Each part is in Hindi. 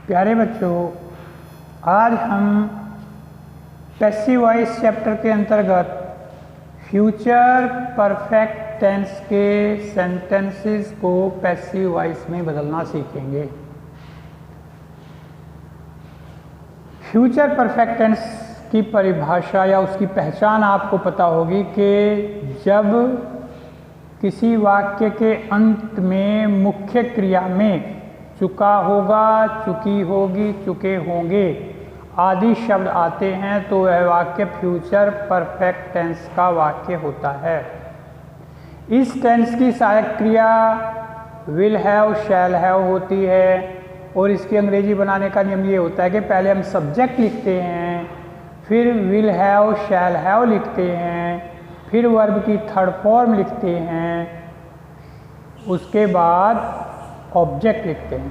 प्यारे बच्चों, आज हम पैसिव वॉइस चैप्टर के अंतर्गत फ्यूचर परफेक्ट टेंस के सेंटेंसेस को पैसिव वॉइस में बदलना सीखेंगे। फ्यूचर परफेक्ट टेंस की परिभाषा या उसकी पहचान आपको पता होगी कि जब किसी वाक्य के अंत में मुख्य क्रिया में चुका होगा, चुकी होगी, चुके होंगे आदि शब्द आते हैं तो वह वाक्य फ्यूचर परफेक्ट टेंस का वाक्य होता है। इस टेंस की सहायक क्रिया विल हैव, शैल हैव होती है और इसकी अंग्रेजी बनाने का नियम ये होता है कि पहले हम सब्जेक्ट लिखते हैं, फिर विल हैव, शैल हैव लिखते हैं, फिर वर्ब की थर्ड फॉर्म लिखते हैं, उसके बाद ऑब्जेक्ट लिखते हैं।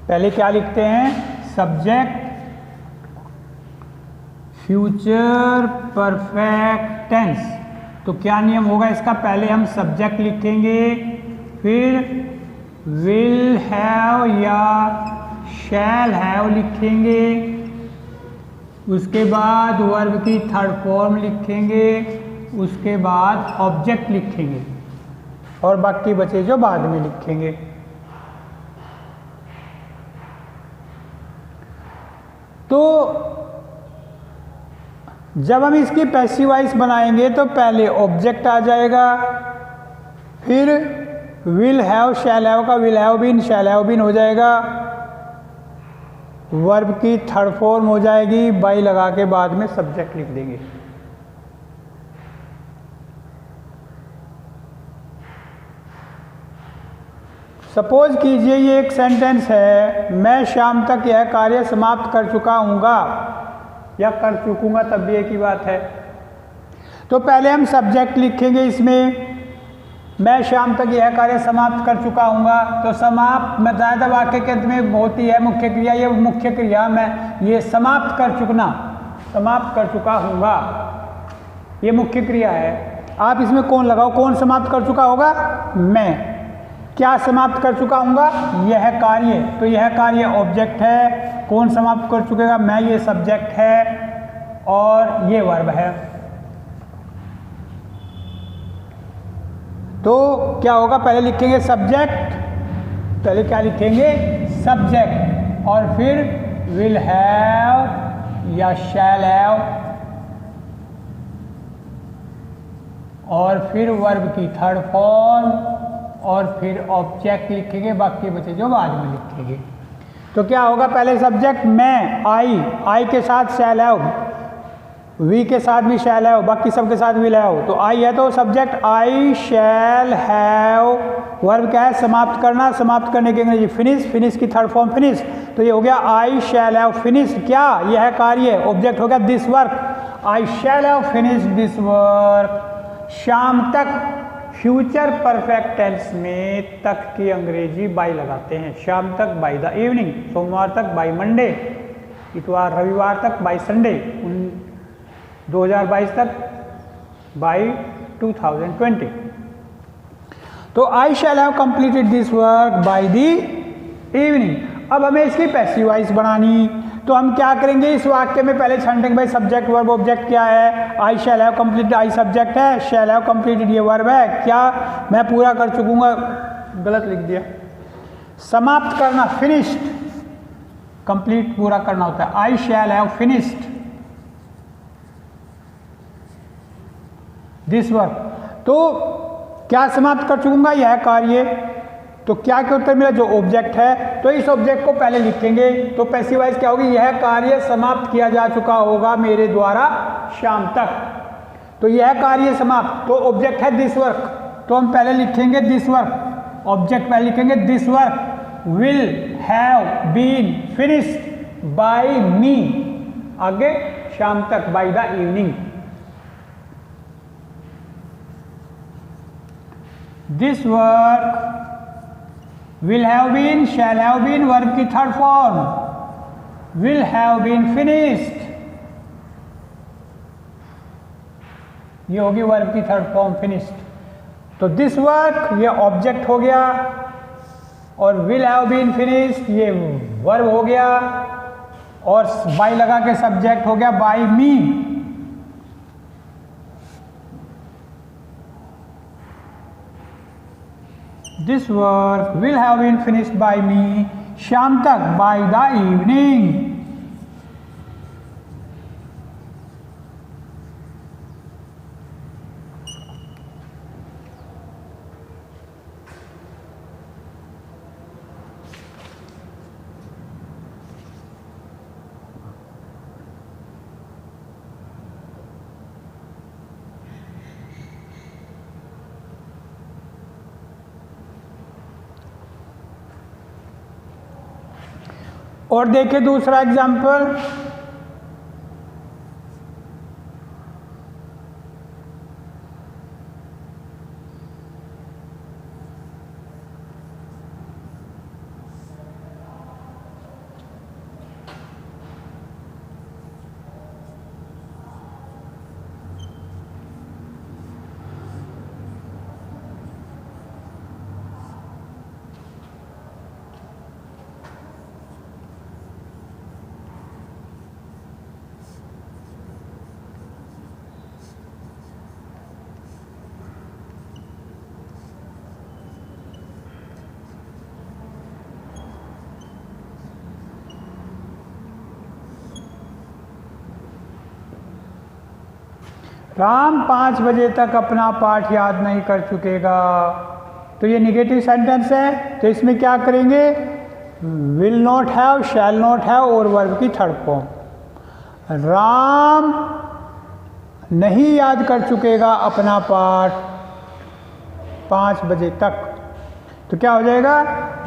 पहले क्या लिखते हैं? Subject future perfect tense. तो क्या नियम होगा इसका? पहले हम सब्जेक्ट लिखेंगे, फिर विल हैव या शैल हैव लिखेंगे, उसके बाद वर्ब की थर्ड फॉर्म लिखेंगे, उसके बाद ऑब्जेक्ट लिखेंगे और बाकी बचे जो बाद में लिखेंगे। तो जब हम इसकी पैसिव वॉइस बनाएंगे तो पहले ऑब्जेक्ट आ जाएगा, फिर विल हैव, शैल हैव का will have been, shall have been हो जाएगा, वर्ब की थर्ड फॉर्म हो जाएगी, बाई लगा के बाद में सब्जेक्ट लिख देंगे। सपोज कीजिए ये एक सेंटेंस है, मैं शाम तक यह कार्य समाप्त कर चुका हूँगा या कर चुकूँगा, तब भी एक ही बात है। तो पहले हम सब्जेक्ट लिखेंगे इसमें, मैं शाम तक यह कार्य समाप्त कर चुका हूँगा। तो समाप्त में ज़्यादा वाक्य के अंत में होती है मुख्य क्रिया, ये मुख्य क्रिया मैं ये समाप्त कर चुकना, समाप्त कर चुका हूँगा, ये मुख्य क्रिया है। आप इसमें कौन लगाओ, कौन समाप्त कर चुका होगा? मैं। क्या समाप्त कर चुका हूँगा? यह कार्य। तो यह कार्य ऑब्जेक्ट है, कौन समाप्त कर चुकेगा? मैं, ये सब्जेक्ट है और ये वर्ब है। तो क्या होगा? पहले लिखेंगे सब्जेक्ट, पहले क्या लिखेंगे? सब्जेक्ट और फिर विल हैव या शैल हैव और फिर वर्ब की थर्ड फॉर्म और फिर ऑब्जेक्ट लिखेंगे, बाकी बचे जो बाद में लिखेंगे। तो क्या होगा? पहले सब्जेक्ट मैं, आई के साथ शैल हैव, वी के साथ भी शैल हैव, बाकी सब के साथ विल हैव। तो आई है तो subject I shall have, verb क्या है? समाप्त करना, समाप्त करने की अंग्रेजी फिनिश, फिनिश की थर्ड फॉर्म फिनिश। तो ये हो गया आई शैल हैव फिनिश। क्या? यह कार्य। ऑब्जेक्ट हो गया this work, I shall have finish this work. शाम तक फ्यूचर परफेक्ट टेंस में तक की अंग्रेजी बाई लगाते हैं। शाम तक बाई द इवनिंग, सोमवार तक बाई मंडे, इतवार रविवार तक बाई संडे, 2022 तक बाई 2020। तो I shall have completed this work by the evening. अब हमें इसकी पैसिव वॉइस बनानी, तो हम क्या करेंगे? इस वाक्य में पहले छांटेंगे भाई सब्जेक्ट वर्ब ऑब्जेक्ट क्या है। I shall have completed, I subject है, शैल हैव कंप्लीटेड ये वर्ब है। क्या? मैं पूरा कर चुकूंगा, गलत लिख दिया। समाप्त करना फिनिश्ड, कंप्लीट पूरा करना होता है। I shall have finished this work. तो क्या समाप्त कर चुकूंगा? यह कार्य। तो क्या के उत्तर मिला? जो ऑब्जेक्ट है। तो इस ऑब्जेक्ट को पहले लिखेंगे। तो पैसिव वॉइस क्या होगी? यह कार्य समाप्त किया जा चुका होगा मेरे द्वारा शाम तक। तो यह कार्य समाप्त, तो ऑब्जेक्ट है दिस वर्क, तो हम पहले लिखेंगे दिस वर्क, ऑब्जेक्ट पहले लिखेंगे this work will have been finished by me, आगे शाम तक by the evening. This work will have been, shall have been, verb की third form, will have been finished, ये होगी वर्ब की थर्ड फॉर्म फिनिश्ड। तो दिस वर्क ये ऑब्जेक्ट हो गया, और विल हैव बीन फिनिश्ड ये वर्ब हो गया और बाय लगा के सब्जेक्ट हो गया by me. This work will have been finished by मी शाम तक बाय द इवनिंग। और देखिए दूसरा एग्जाम्पल, राम 5 बजे तक अपना पाठ याद नहीं कर चुकेगा। तो ये निगेटिव सेंटेंस है, तो इसमें क्या करेंगे, will not have, shell not have और वर्ब की थर्ड फॉर्म। राम नहीं याद कर चुकेगा अपना पाठ 5 बजे तक, तो क्या हो जाएगा,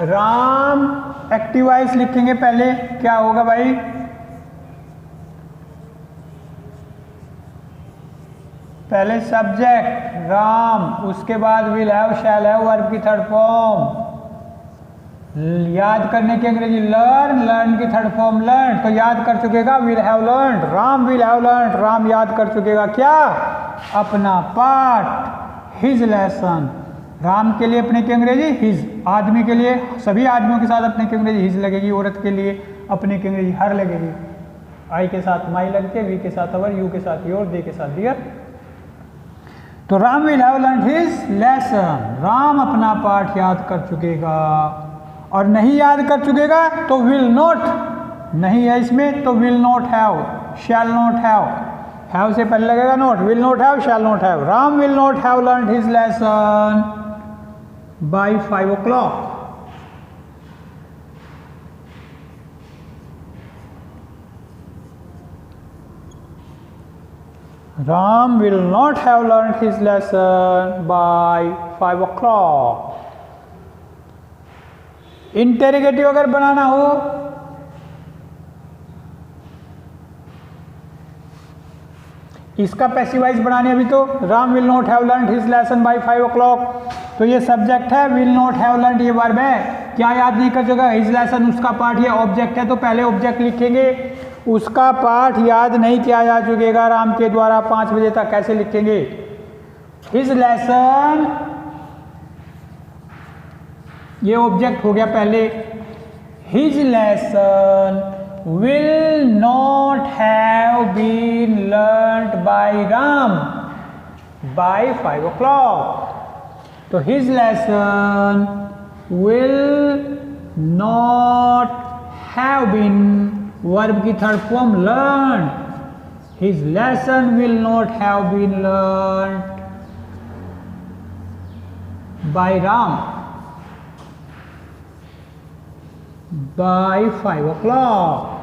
राम एक्टिव वॉइस लिखेंगे पहले, क्या होगा भाई, पहले सब्जेक्ट राम, उसके बाद will have, shall have, verb की थर्ड फॉर्म। याद करने की अंग्रेजी लर्न, लर्न की थर्ड फॉर्म लर्न, तो याद कर चुकेगा will have learn, Ram will have learn, Ram याद कर चुकेगा क्या, अपना पाठ, हिज लेसन। राम के लिए अपने की अंग्रेजी हिज, आदमी के लिए सभी आदमियों के साथ अपने की अंग्रेजी हिज लगेगी, औरत के लिए अपने की अंग्रेजी हर लगेगी, आई के साथ माई लग के, वी के साथ अवर, यू के साथ योर, दे के साथ डियर। तो Ram will have learn his lesson, Ram अपना पाठ याद कर चुकेगा। और नहीं याद कर चुकेगा तो विल नॉट, नहीं है इसमें तो will not have, shell not have से पहले लगेगा not, will not have, shell not have. Ram will not have learn his lesson bye 5 o'clock। Ram will not have learned his lesson by 5 o'clock। Interrogative अगर बनाना हो इसका पैसिवाइज बनाने, अभी तो Ram will not have learned his lesson bye 5 o'clock, तो ये सब्जेक्ट है, विल नॉट हैव लर्नड ये वर्ब है, क्या याद नहीं कर चुका, हिज लेसन उसका पाठ, ये ऑब्जेक्ट है, तो पहले ऑब्जेक्ट लिखेंगे, उसका पाठ याद नहीं किया जा चुकेगा राम के द्वारा 5 बजे तक, कैसे लिखेंगे, हिज लेसन, ये ऑब्जेक्ट हो गया पहले, his lesson will not have been learned by Ram by 5 o'clock। तो his lesson will not have been, verb की third form learn, his lesson will not have been learn by Ram by 5 o'clock।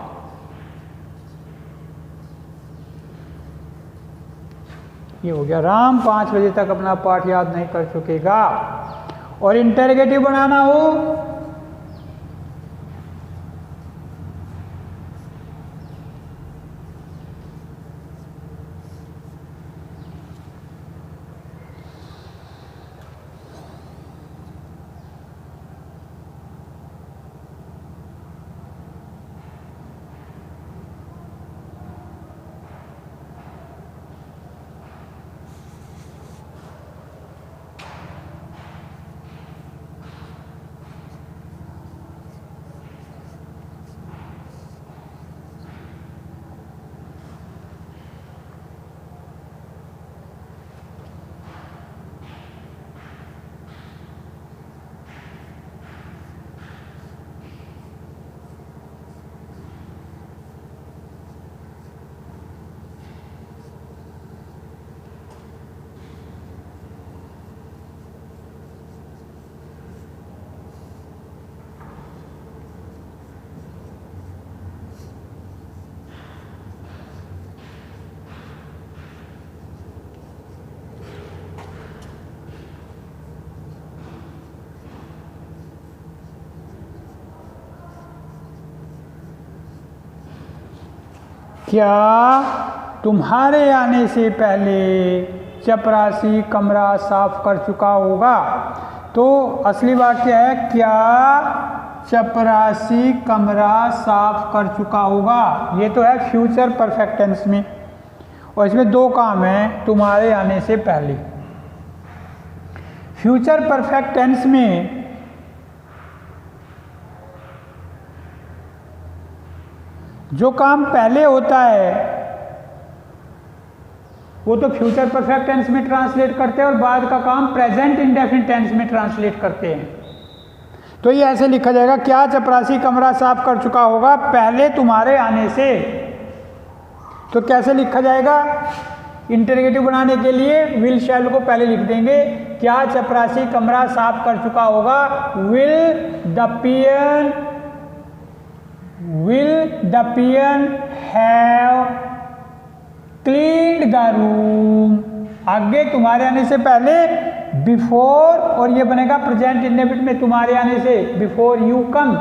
ये हो गया, राम 5 बजे तक अपना पाठ याद नहीं कर चुकेगा। और इंटरोगेटिव बनाना हो क्या तुम्हारे आने से पहले चपरासी कमरा साफ कर चुका होगा। तो असली वाक्य है क्या चपरासी कमरा साफ कर चुका होगा। ये तो है फ्यूचर परफेक्ट टेंस में, और इसमें दो काम हैं तुम्हारे आने से पहले। फ्यूचर परफेक्ट टेंस में जो काम पहले होता है वो तो फ्यूचर परफेक्ट टेंस में ट्रांसलेट करते हैं, और बाद का काम प्रेजेंट इंडेफिनिट टेंस में ट्रांसलेट करते हैं। तो ये ऐसे लिखा जाएगा क्या चपरासी कमरा साफ कर चुका होगा पहले तुम्हारे आने से। तो कैसे लिखा जाएगा, इंटरोगेटिव बनाने के लिए विल शैल को पहले लिख देंगे, क्या चपरासी कमरा साफ कर चुका होगा। Will the peon have cleaned the room. आगे तुम्हारे आने से पहले बिफोर, और ये बनेगा प्रेजेंट इंडेफिनिट में तुम्हारे आने से, before you come.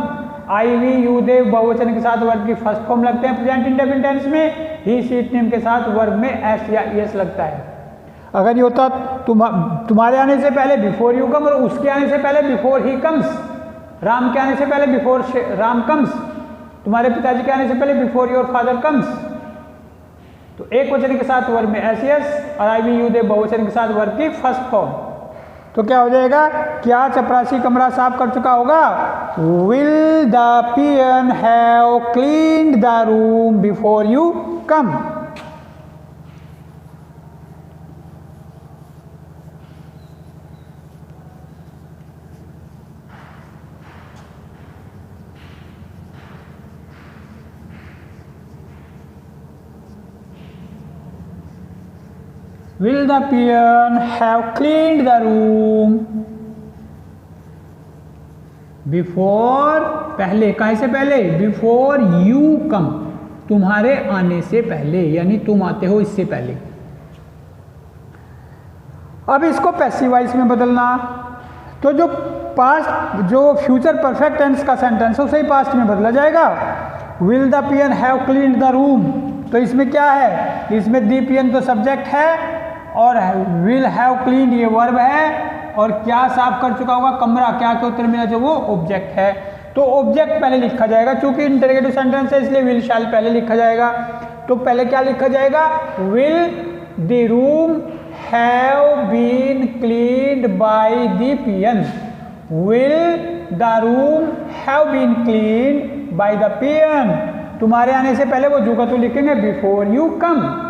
I we you they बहुवचन के साथ वर्ब की फर्स्ट फॉर्म लगते हैं प्रेजेंट इंडेफिनिट टेंस में, ही शी इट नेम के साथ वर्ब में एस या एस लगता है। अगर ये होता तुम्हारे आने से पहले बिफोर यू कम, और उसके आने से पहले बिफोर ही कम्स। राम के आने से पहले बिफोर राम कम्स, तुम्हारे पिताजी के आने से पहले बिफोर योर फादर कम्स। तो एक वचन के साथ वर्ब में एस यस, और आई वी यू दे बहुवचन के साथ वर्ब की फर्स्ट फॉर्म। तो क्या हो जाएगा, क्या चपरासी कमरा साफ कर चुका होगा। Will the peon have cleaned the room before you come. Will the peon have cleaned the room before, पहले, काहे से पहले, before you come, तुम्हारे आने से पहले, यानी तुम आते हो इससे पहले। अब इसको पैसिव वॉइस में बदलना, तो जो पास्ट, जो फ्यूचर परफेक्ट टेंस का सेंटेंस है उसे ही पास्ट में बदला जाएगा। Will the peon have cleaned the room, तो इसमें क्या है, इसमें the peon तो सब्जेक्ट है और विल हैव क्लीन्ड ये वर्ब है, और क्या साफ कर चुका होगा, कमरा, क्या के उत्तर मिला जो वो ऑब्जेक्ट है। तो ऑब्जेक्ट पहले लिखा जाएगा, चूंकि इंटरोगेटिव सेंटेंस है इसलिए विल शैल पहले लिखा जाएगा। तो पहले क्या लिखा जाएगा, will the room have been cleaned by the peon. Will the room have been cleaned by the peon. तुम्हारे आने से पहले वो जुगा तो लिखेंगे बिफोर यू कम।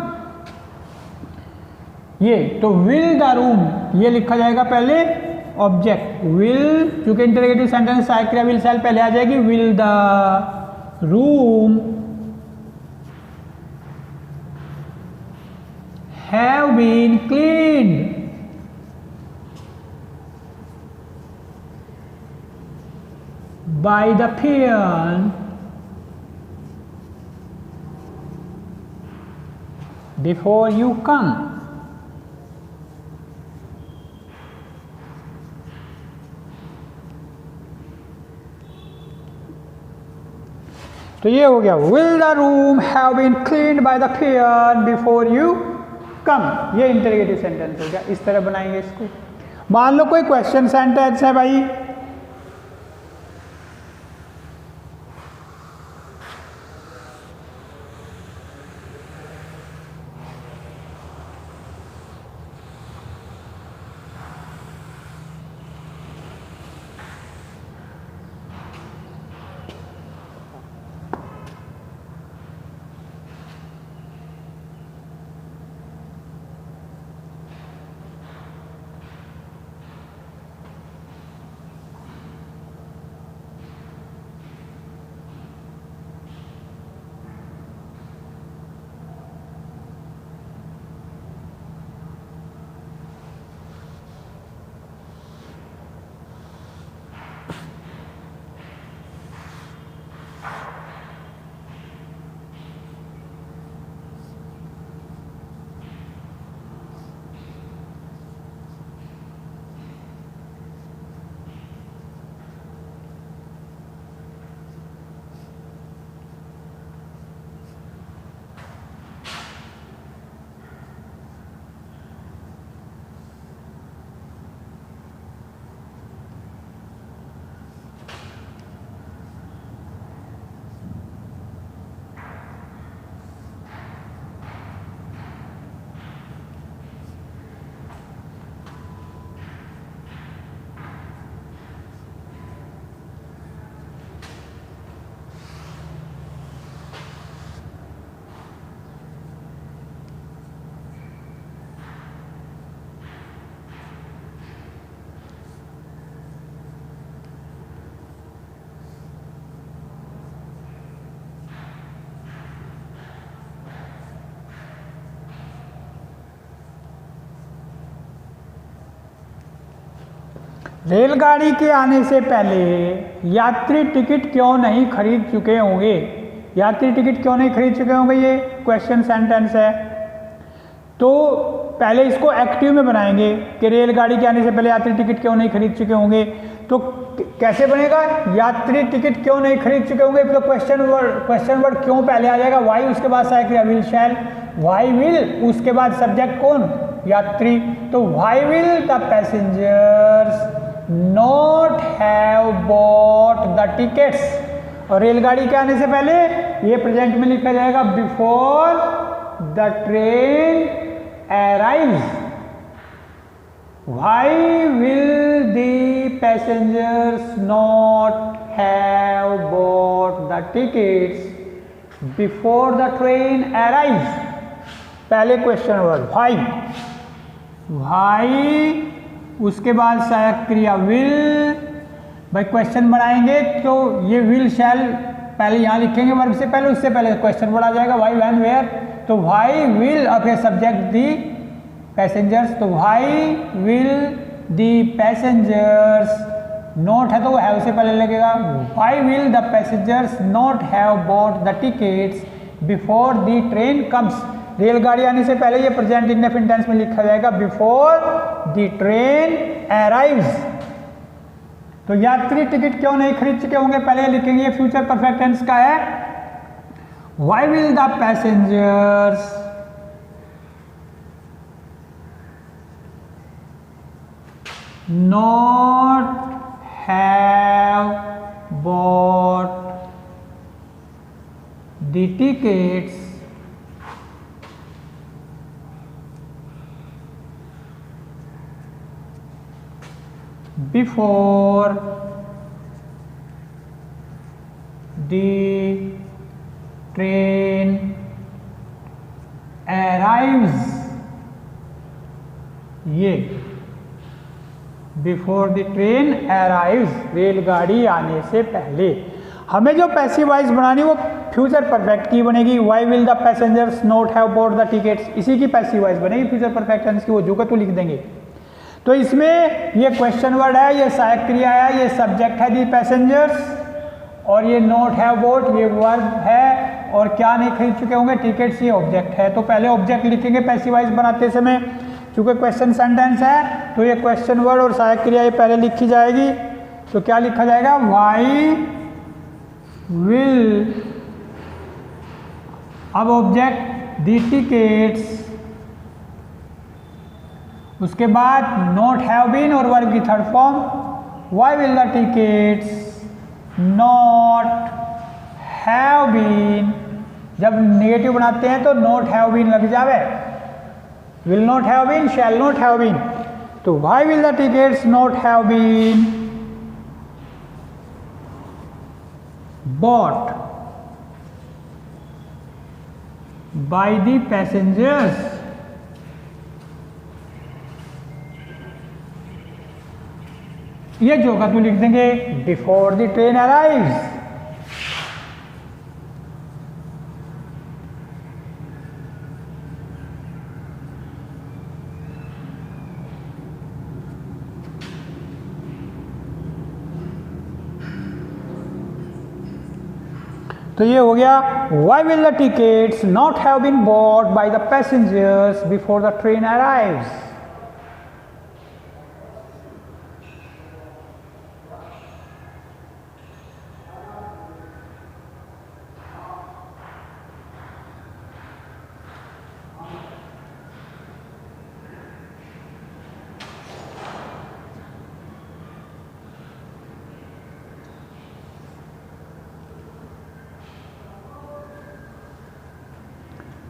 ये तो विल द रूम ये लिखा जाएगा पहले ऑब्जेक्ट, विल, चूंकि इंटरोगेटिव सेंटेंस क्रिया विल शैल पहले आ जाएगी। Will the room have been cleaned by the peon before you come. तो ये हो गया, will the room have been cleaned by the peon before you come. ये इंटरोगेटिव सेंटेंस हो गया। इस तरह बनाएंगे इसको। मान लो कोई क्वेश्चन सेंटेंस है भाई, रेलगाड़ी के आने से पहले यात्री टिकट क्यों नहीं खरीद चुके होंगे? यात्री टिकट क्यों नहीं खरीद चुके होंगे, ये क्वेश्चन सेंटेंस है। तो पहले इसको एक्टिव में बनाएंगे कि रेलगाड़ी के आने से पहले यात्री टिकट क्यों नहीं खरीद चुके होंगे। तो कैसे बनेगा? यात्री टिकट क्यों नहीं खरीद चुके होंगे, तो क्वेश्चन वर्ड क्यों पहले आ जाएगा, वाई, उसके बाद सहायक क्रिया विल शैल, वाई विल, उसके बाद सब्जेक्ट कौन? यात्री। तो why will the passengers not have bought the tickets, और रेलगाड़ी के आने से पहले ये प्रेजेंट में लिखा जाएगा before the train arrives. Why will the passengers not have bought the tickets before the train arrives? पहले क्वेश्चन वर्ड why, उसके बाद सहायक क्रिया will। भाई क्वेश्चन बनाएंगे तो ये will shall पहले यहाँ लिखेंगे वर्ब से पहले, उससे पहले क्वेश्चन वर्ड आ जाएगा why, when, where। तो वाई विल, अब ये सब्जेक्ट दी पैसेंजर्स, तो why will the passengers, not है तो वो हैव से पहले लगेगा, why will the passengers not have bought the tickets before the train comes. रेलगाड़ी आने से पहले ये प्रेजेंट इंडेफिनिट टेंस में लिखा जाएगा बिफोर द ट्रेन अराइव्स। तो यात्री टिकट क्यों नहीं खरीद चुके होंगे, पहले लिखेंगे, ये फ्यूचर परफेक्ट टेंस का है। Why will the passengers not have bought the tickets before the train arrives? ये बिफोर द ट्रेन अराइव्स, रेलगाड़ी आने से पहले। हमें जो पैसिव वॉइस बनानी वो फ्यूचर परफेक्ट की बनेगी, why will the passengers not have bought the tickets, इसी की पैसिव वॉइस बनेगी फ्यूचर परफेक्ट टेंस की, वो जो का तो लिख देंगे। तो इसमें ये क्वेश्चन वर्ड है, ये सहायक क्रिया है, ये सब्जेक्ट है दी पैसेंजर्स, और ये नॉट हैव बॉट ये वर्ब है, और क्या नहीं खरीद चुके होंगे, टिकट्स, ये ऑब्जेक्ट है। तो पहले ऑब्जेक्ट लिखेंगे पैसिव वॉइस बनाते समय, चूंकि क्वेश्चन सेंटेंस है तो ये क्वेश्चन वर्ड और सहायक क्रिया ये पहले लिखी जाएगी। तो क्या लिखा जाएगा, वाई विल, अब ऑब्जेक्ट दी टिकट्स, उसके बाद नॉट हैव बीन और वर्ब की third form, why will the tickets not have been, जब नेगेटिव बनाते हैं तो नॉट हैव बीन लग जावे, will not have been, shall not have been. तो why will the tickets not have been bought by the passengers, ये जो का तू लिख देंगे बिफोर द ट्रेन अराइव्स। तो ये हो गया, why will the tickets not have been bought by the passengers before the train arrives.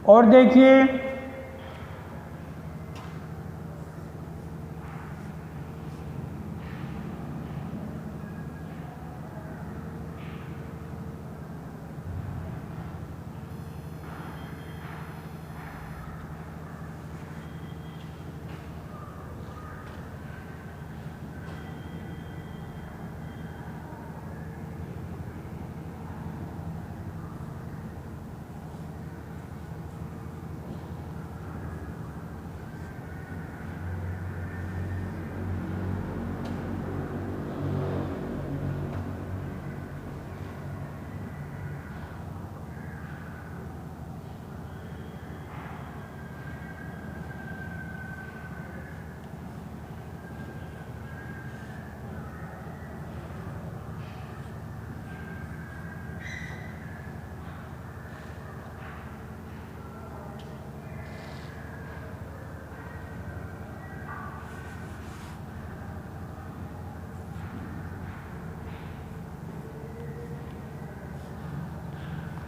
और देखिए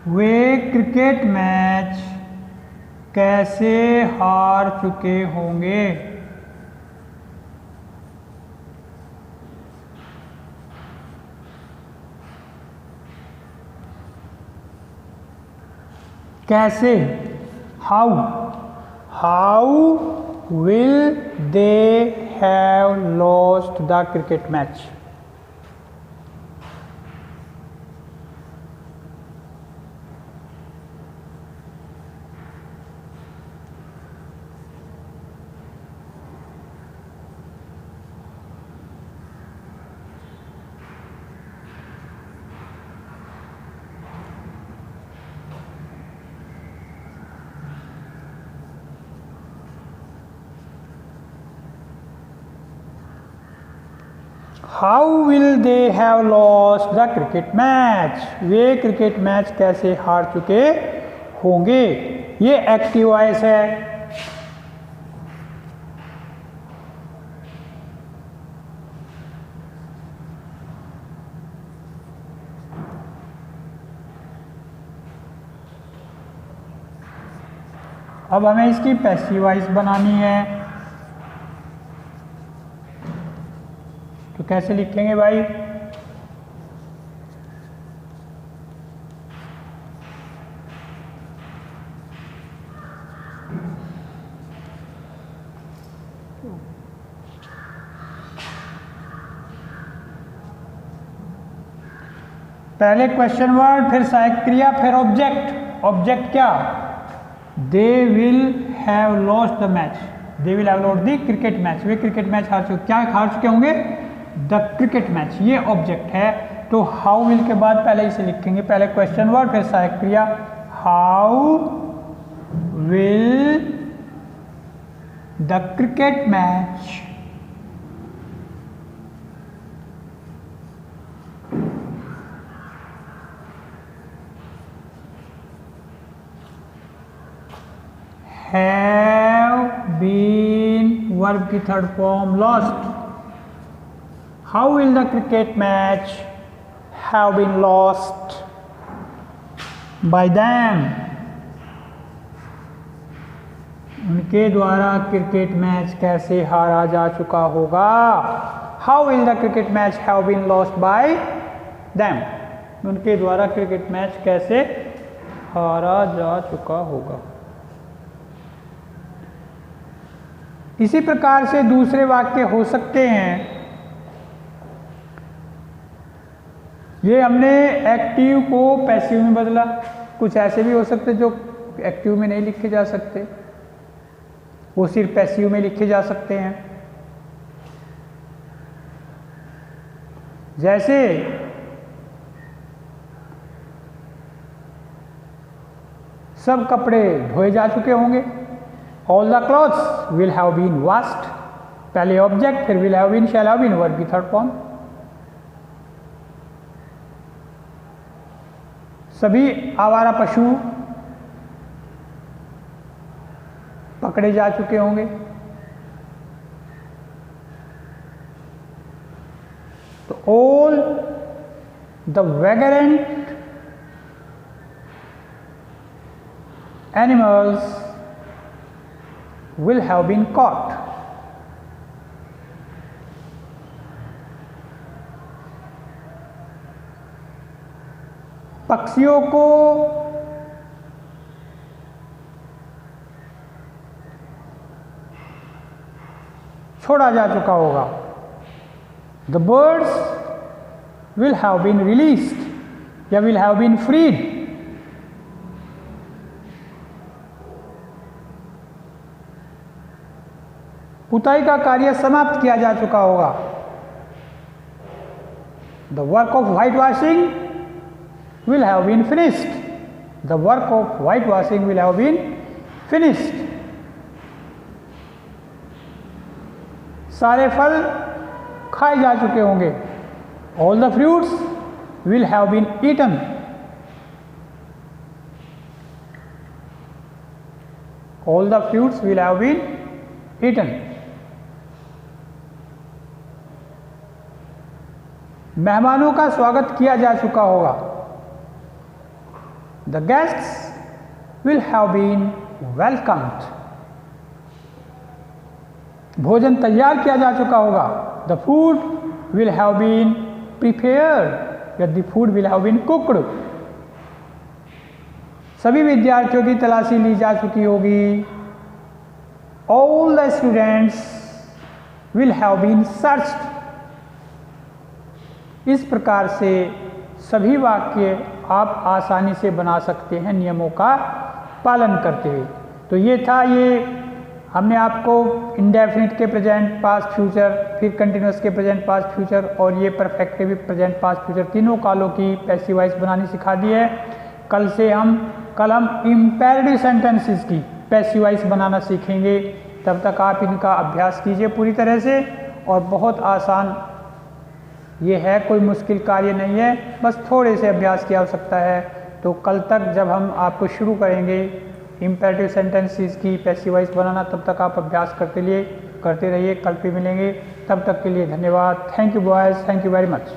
वे क्रिकेट मैच कैसे हार चुके होंगे? कैसे? How will they have lost the cricket match? How will they have lost the cricket match? Way cricket match कैसे हार चुके होंगे? ये एक्टिव वॉइस है। अब हमें इसकी पैसिव वॉइस बनानी है, तो कैसे लिखेंगे भाई? पहले क्वेश्चन वर्ड, फिर सहायक क्रिया, फिर ऑब्जेक्ट। ऑब्जेक्ट क्या? They will have lost the match. They will have lost the cricket match. Way cricket match हार चुके। क्या हार चुके होंगे? The cricket match. ये ऑब्जेक्ट है। तो हाउ विल के बाद पहले इसे लिखेंगे, पहले क्वेश्चन वर्ड फिर सहायक क्रिया। How will the cricket match have been, verb की third form lost. How will the cricket match have been lost by them? उनके द्वारा क्रिकेट मैच कैसे हारा जा चुका होगा? How will the cricket match have been lost by them? उनके द्वारा क्रिकेट मैच कैसे हारा जा चुका होगा? इसी प्रकार से दूसरे वाक्य हो सकते हैं। ये हमने एक्टिव को पैसिव में बदला। कुछ ऐसे भी हो सकते जो एक्टिव में नहीं लिखे जा सकते, वो सिर्फ पैसिव में लिखे जा सकते हैं। जैसे सब कपड़े धोए जा चुके होंगे। All the clothes will have been washed. पहले ऑब्जेक्ट, फिर will have been, shall have been, verb की थर्ड फॉर्म। सभी आवारा पशु पकड़े जा चुके होंगे। तो all the vagrant animals will have been caught. पक्षियों को छोड़ा जा चुका होगा। The birds will have been released या विल हैव बीन फ्रीड। पुताई का कार्य समाप्त किया जा चुका होगा। The work of white washing will have been finished. The work of whitewashing will have been finished. सारे फल खाए जा चुके होंगे। All the fruits will have been eaten. All the fruits will have been eaten. मेहमानों का स्वागत किया जा चुका होगा। The guests will have been welcomed. भोजन तैयार किया जा चुका होगा। The food will have been prepared या the food will have been cooked. सभी विद्यार्थियों की तलाशी ली जा चुकी होगी। All the students will have been searched. इस प्रकार से सभी वाक्य आप आसानी से बना सकते हैं नियमों का पालन करते हुए। तो ये था, ये हमने आपको इंडेफिनिट के प्रेजेंट पास्ट फ्यूचर, फिर कंटिन्यूअस के प्रेजेंट पास्ट फ्यूचर और ये परफेक्टिव प्रेजेंट पास्ट फ्यूचर तीनों कालों की पैसिव वॉइस बनानी सिखा दी है। कल हम इम्पेरेटिव सेंटेंसेस की पैसिव वॉइस बनाना सीखेंगे। तब तक आप इनका अभ्यास कीजिए पूरी तरह से, और बहुत आसान ये है, कोई मुश्किल कार्य नहीं है, बस थोड़े से अभ्यास की आवश्यकता है। तो कल तक जब हम आपको शुरू करेंगे इम्पेरेटिव सेंटेंसेस की पैसिव वॉइस बनाना, तब तक आप अभ्यास करते रहिए। कल भी मिलेंगे, तब तक के लिए धन्यवाद। Thank you boys, thank you very much.